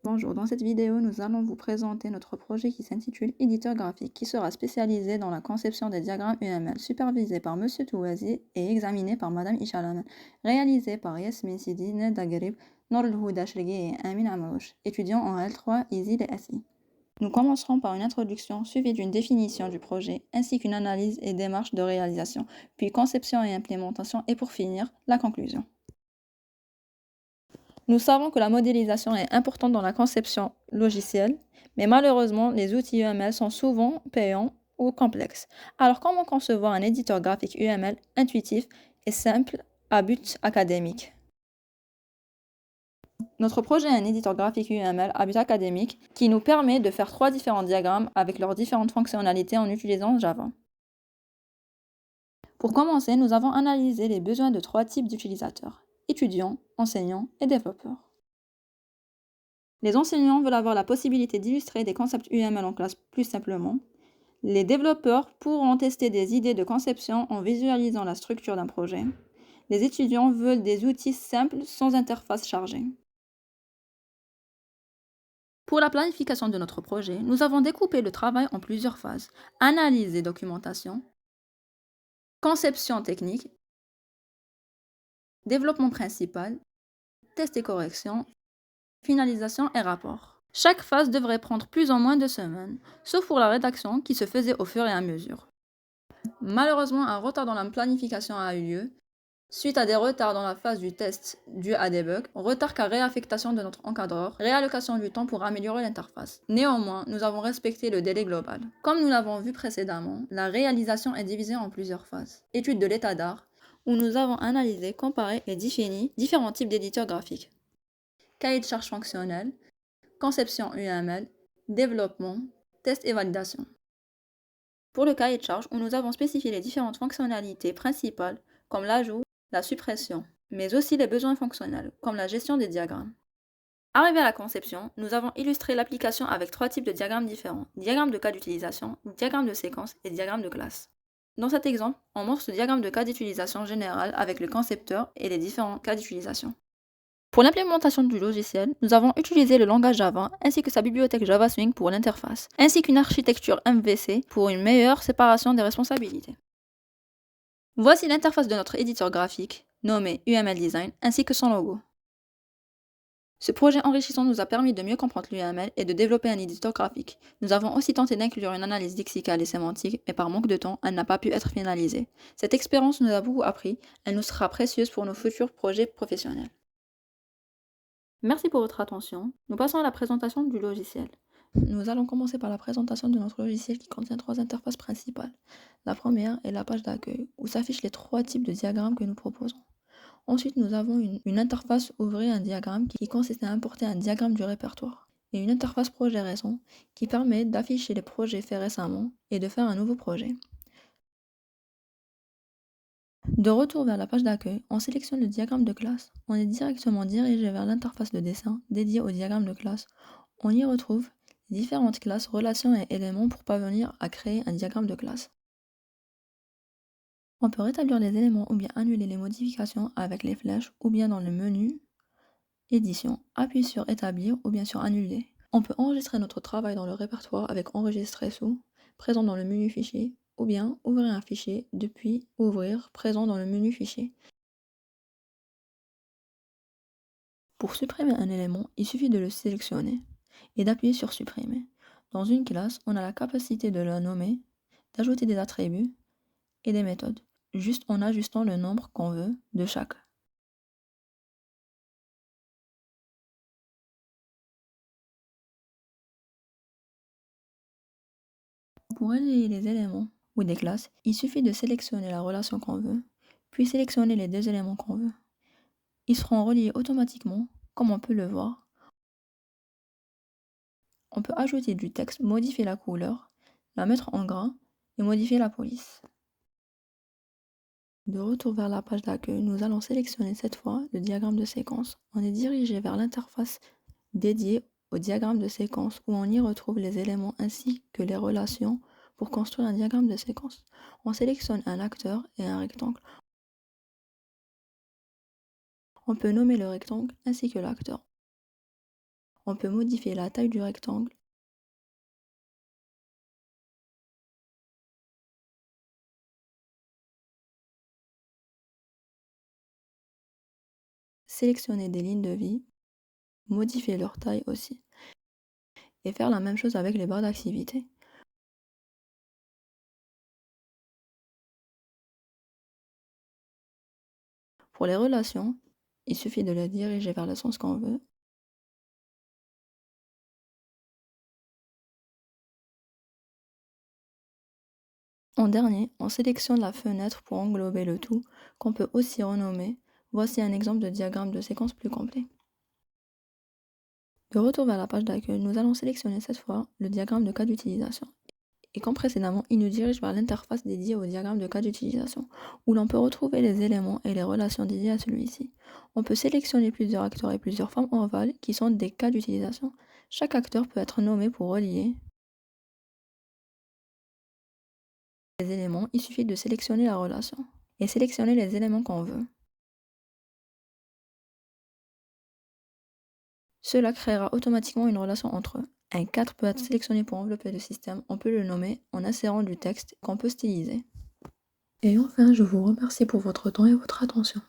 Bonjour, dans cette vidéo, nous allons vous présenter notre projet qui s'intitule Éditeur graphique, qui sera spécialisé dans la conception des diagrammes UML, supervisé par Monsieur Touazi et examiné par Madame Ishalaman, réalisé par Yasmin Sidi, Ned Dagrib, Nour Houda Shrigui et Amin Amrouche, étudiants en L3, ISIL et SI. Nous commencerons par une introduction suivie d'une définition du projet, ainsi qu'une analyse et démarche de réalisation, puis conception et implémentation, et pour finir, la conclusion. Nous savons que la modélisation est importante dans la conception logicielle, mais malheureusement, les outils UML sont souvent payants ou complexes. Alors, comment concevoir un éditeur graphique UML intuitif et simple à but académique? Notre projet est un éditeur graphique UML à but académique qui nous permet de faire 3 différents diagrammes avec leurs différentes fonctionnalités en utilisant Java. Pour commencer, nous avons analysé les besoins de 3 types d'utilisateurs: étudiants, enseignants et développeurs. Les enseignants veulent avoir la possibilité d'illustrer des concepts UML en classe plus simplement. Les développeurs pourront tester des idées de conception en visualisant la structure d'un projet. Les étudiants veulent des outils simples sans interface chargée. Pour la planification de notre projet, nous avons découpé le travail en plusieurs phases: analyse et documentation, conception technique, développement principal, test et correction, finalisation et rapport. Chaque phase devrait prendre plus ou moins 2 semaines, sauf pour la rédaction qui se faisait au fur et à mesure. Malheureusement, un retard dans la planification a eu lieu, suite à des retards dans la phase du test dû à des bugs, retard car réaffectation de notre encadreur, réallocation du temps pour améliorer l'interface. Néanmoins, nous avons respecté le délai global. Comme nous l'avons vu précédemment, la réalisation est divisée en plusieurs phases. Étude de l'état d'art, où nous avons analysé, comparé et défini différents types d'éditeurs graphiques. Cahier de charge fonctionnel, conception UML, développement, test et validation. Pour le cahier de charge, où nous avons spécifié les différentes fonctionnalités principales, comme l'ajout, la suppression, mais aussi les besoins fonctionnels, comme la gestion des diagrammes. Arrivé à la conception, nous avons illustré l'application avec 3 types de diagrammes différents: diagramme de cas d'utilisation, diagramme de séquence et diagramme de classe. Dans cet exemple, on montre ce diagramme de cas d'utilisation général avec le concepteur et les différents cas d'utilisation. Pour l'implémentation du logiciel, nous avons utilisé le langage Java ainsi que sa bibliothèque Java Swing pour l'interface, ainsi qu'une architecture MVC pour une meilleure séparation des responsabilités. Voici l'interface de notre éditeur graphique, nommé UML Design, ainsi que son logo. Ce projet enrichissant nous a permis de mieux comprendre l'UML et de développer un éditeur graphique. Nous avons aussi tenté d'inclure une analyse lexicale et sémantique, mais par manque de temps, elle n'a pas pu être finalisée. Cette expérience nous a beaucoup appris, elle nous sera précieuse pour nos futurs projets professionnels. Merci pour votre attention. Nous passons à la présentation du logiciel. Nous allons commencer par la présentation de notre logiciel qui contient 3 interfaces principales. La première est la page d'accueil, où s'affichent les 3 types de diagrammes que nous proposons. Ensuite, nous avons une interface ouvrir un diagramme qui consiste à importer un diagramme du répertoire. Et une interface projet récent qui permet d'afficher les projets faits récemment et de faire un nouveau projet. De retour vers la page d'accueil, on sélectionne le diagramme de classe. On est directement dirigé vers l'interface de dessin dédiée au diagramme de classe. On y retrouve les différentes classes, relations et éléments pour parvenir à créer un diagramme de classe. On peut rétablir les éléments ou bien annuler les modifications avec les flèches ou bien dans le menu Édition, appuie sur Établir ou bien sur Annuler. On peut enregistrer notre travail dans le répertoire avec Enregistrer sous, présent dans le menu Fichier, ou bien ouvrir un fichier depuis Ouvrir, présent dans le menu Fichier. Pour supprimer un élément, il suffit de le sélectionner et d'appuyer sur Supprimer. Dans une classe, on a la capacité de la nommer, d'ajouter des attributs et des méthodes, juste en ajustant le nombre qu'on veut de chaque. Pour relier les éléments ou des classes, il suffit de sélectionner la relation qu'on veut, puis sélectionner les 2 éléments qu'on veut. Ils seront reliés automatiquement, comme on peut le voir. On peut ajouter du texte, modifier la couleur, la mettre en gras et modifier la police. De retour vers la page d'accueil, nous allons sélectionner cette fois le diagramme de séquence. On est dirigé vers l'interface dédiée au diagramme de séquence où on y retrouve les éléments ainsi que les relations pour construire un diagramme de séquence. On sélectionne un acteur et un rectangle. On peut nommer le rectangle ainsi que l'acteur. On peut modifier la taille du rectangle, sélectionner des lignes de vie, modifier leur taille aussi, et faire la même chose avec les barres d'activité. Pour les relations, il suffit de les diriger vers le sens qu'on veut. En dernier, on sélectionne la fenêtre pour englober le tout, qu'on peut aussi renommer. Voici un exemple de diagramme de séquence plus complet. De retour vers la page d'accueil, nous allons sélectionner cette fois le diagramme de cas d'utilisation. Et comme précédemment, il nous dirige vers l'interface dédiée au diagramme de cas d'utilisation, où l'on peut retrouver les éléments et les relations dédiées à celui-ci. On peut sélectionner plusieurs acteurs et plusieurs formes ovales qui sont des cas d'utilisation. Chaque acteur peut être nommé pour relier les éléments, il suffit de sélectionner la relation et sélectionner les éléments qu'on veut. Cela créera automatiquement une relation entre eux. Un cadre peut être sélectionné pour envelopper le système, on peut le nommer en insérant du texte qu'on peut styliser. Et enfin, je vous remercie pour votre temps et votre attention.